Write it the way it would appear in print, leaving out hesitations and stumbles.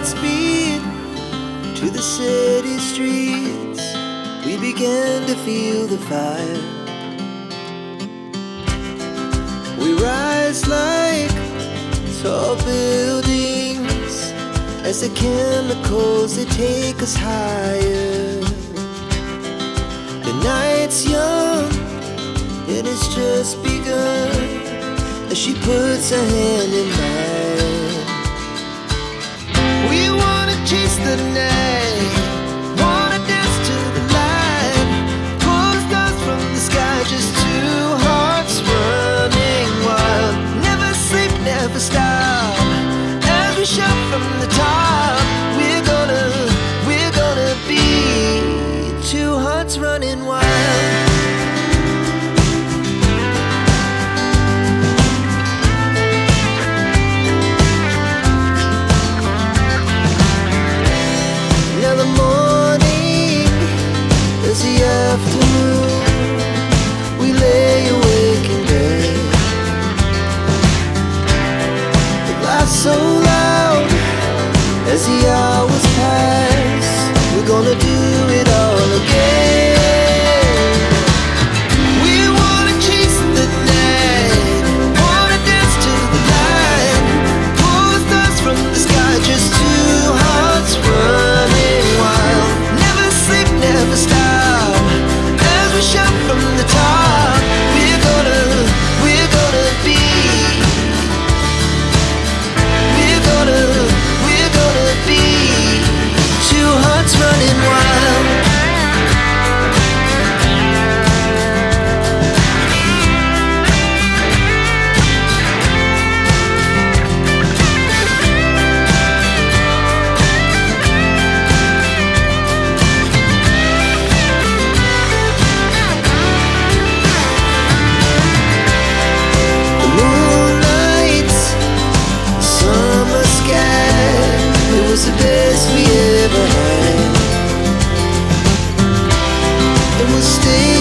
Godspeed to the city streets. We began to feel the fire. We rise like tall buildings as the chemicals, they take us higher. The night's young, it has just begun, as she puts her hand in mine. We wanna chase the night, wanna dance to the light, pull the stars from the sky, just two hearts running wild. Never sleep, never stop, as we shout from the top. We're gonna be two hearts running wild. Now the morning is the afternoon. We lay awake in bed. The laugh's so loud as the hours pass. We're gonna do it all again. We wanna chase the night, wanna dance to the light, pull the stars from the sky, just two hearts running wild. Never sleep, never stop, as we shout from the top. We're gonna be, we're gonna be two hearts running wild. The moonlight, summer sky, it was the best we ever had. And we'll stay